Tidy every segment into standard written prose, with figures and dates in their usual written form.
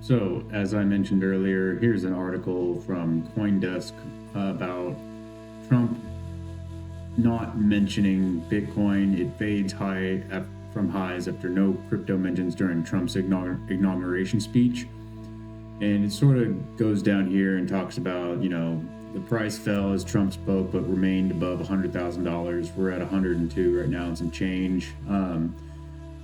So, as I mentioned earlier, here's an article from CoinDesk about Trump not mentioning Bitcoin. It fades from highs after no crypto mentions during Trump's inauguration speech. And it sort of goes down here and talks about, the price fell as Trump spoke, but remained above $100,000. We're at 102 right now and some change.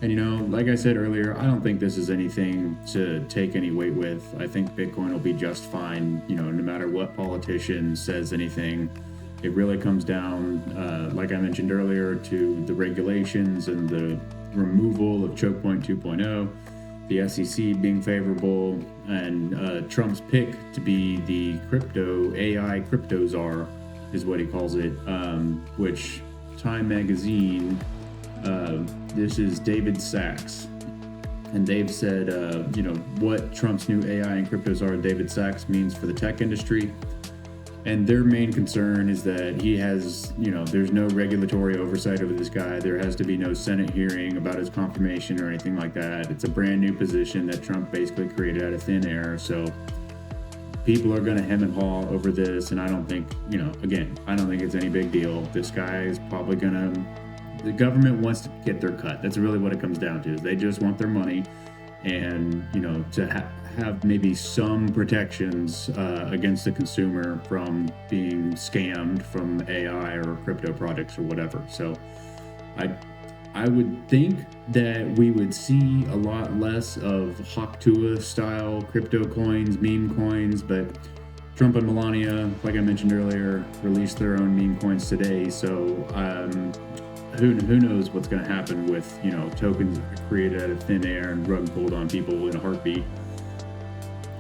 And like I said earlier, I don't think this is anything to take any weight with. I think Bitcoin will be just fine, no matter what politician says anything. It really comes down, like I mentioned earlier, to the regulations and the removal of Choke Point 2.0, the SEC being favorable, and Trump's pick to be the AI crypto czar is what he calls it, which Time Magazine, this is David Sachs, and they've said, what Trump's new AI and crypto czar David Sachs means for the tech industry. And their main concern is that he has, there's no regulatory oversight over this guy. There has to be no Senate hearing about his confirmation or anything like that. It's a brand new position that Trump basically created out of thin air. So people are going to hem and haw over this. And I don't think, I don't think it's any big deal. This guy is probably the government wants to get their cut. That's really what it comes down to. They just want their money. And, to have maybe some protections against the consumer from being scammed from AI or crypto projects or whatever. So I would think that we would see a lot less of Haktua style crypto coins, meme coins, but Trump and Melania, like I mentioned earlier, released their own meme coins today. So who knows what's going to happen with, tokens created out of thin air and rug pulled on people in a heartbeat.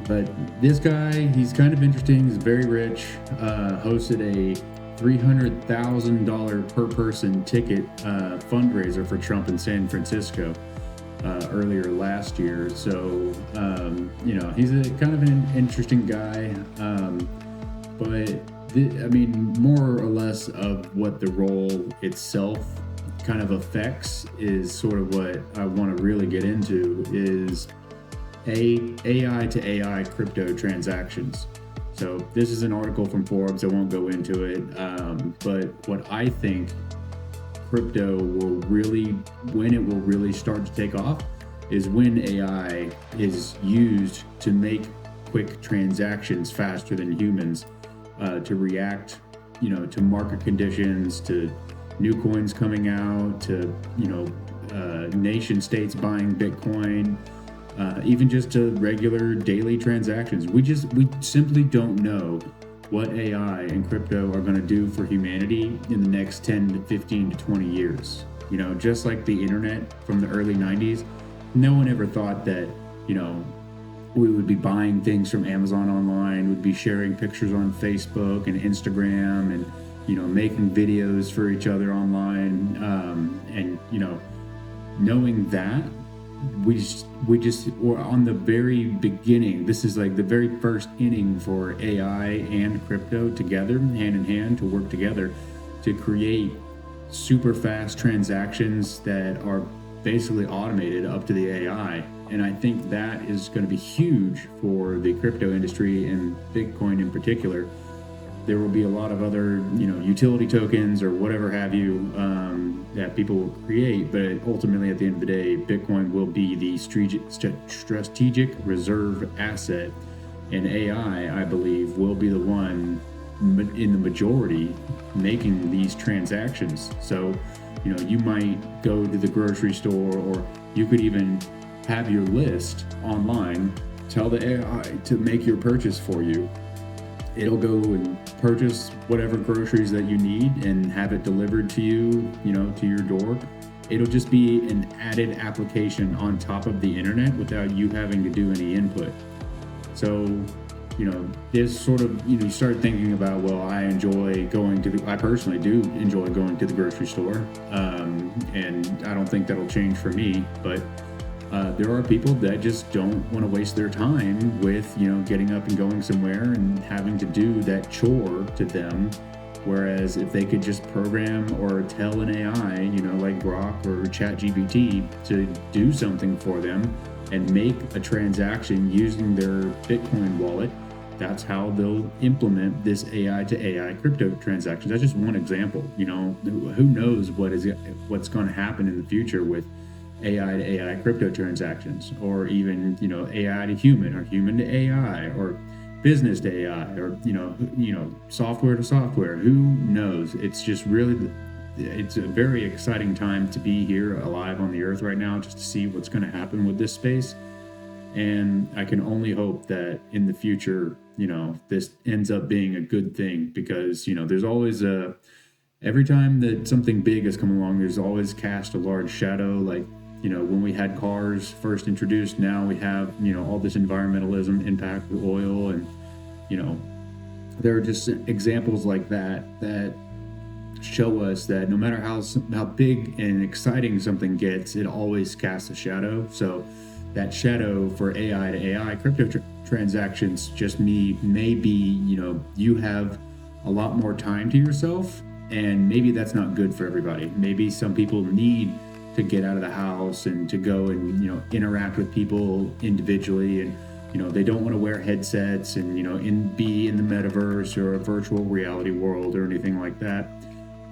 But this guy, he's kind of interesting. He's very rich, hosted a $300,000 per person ticket fundraiser for Trump in San Francisco earlier last year. So, he's kind of an interesting guy. More or less of what the role itself kind of affects is sort of what I want to really get into is AI to AI crypto transactions. So this is an article from Forbes. I won't go into it, but what I think crypto when it will really start to take off is when AI is used to make quick transactions faster than humans, to react, to market conditions, to new coins coming out, to, nation states buying Bitcoin, even just to regular daily transactions. We simply don't know what AI and crypto are going to do for humanity in the next 10 to 15 to 20 years. Just like the internet from the early 90s, no one ever thought that, we would be buying things from Amazon online, would be sharing pictures on Facebook and Instagram and, making videos for each other online. Knowing that, we're on the very beginning. This is like the very first inning for AI and crypto together, hand in hand, to work together to create super fast transactions that are basically automated up to the AI. And I think that is going to be huge for the crypto industry and Bitcoin in particular. There will be a lot of other, utility tokens or whatever have you that people will create, but ultimately at the end of the day, Bitcoin will be the strategic reserve asset, and AI, I believe, will be the one in the majority making these transactions. So, you might go to the grocery store, or you could even have your list online, tell the AI to make your purchase for you. It'll go and purchase whatever groceries that you need and have it delivered to you, to your door. It'll just be an added application on top of the internet without you having to do any input. So, this sort of, you start thinking about, well, I personally do enjoy going to the grocery store. And I don't think that'll change for me, but there are people that just don't want to waste their time with, getting up and going somewhere and having to do that chore to them. Whereas if they could just program or tell an AI, like Grok or ChatGPT, to do something for them, and make a transaction using their Bitcoin wallet, that's how they'll implement this AI to AI crypto transactions. That's just one example. Who knows what's going to happen in the future with AI to AI crypto transactions, or even AI to human, or human to AI, or business to AI, or software to software. Who knows? It's just really it's a very exciting time to be here alive on the earth right now, just to see what's going to happen with this space. And I can only hope that in the future, this ends up being a good thing, because, there's always every time that something big has come along, there's always cast a large shadow. Like, when we had cars first introduced, now we have, all this environmentalism impact with oil. And, there are just examples like that show us that no matter how big and exciting something gets, it always casts a shadow. So that shadow for AI to AI crypto transactions just may be, you have a lot more time to yourself, and maybe that's not good for everybody. Maybe some people need to get out of the house and to go and, interact with people individually, and, they don't want to wear headsets and, be in the metaverse or a virtual reality world or anything like that.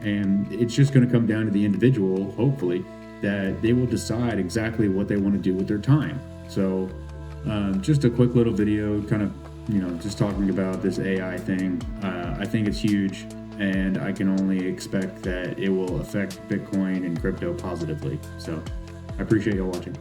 And it's just going to come down to the individual, hopefully, that they will decide exactly what they want to do with their time. So just a quick little video kind of, just talking about this AI thing. I think it's huge, and I can only expect that it will affect Bitcoin and crypto positively. So I appreciate y'all watching.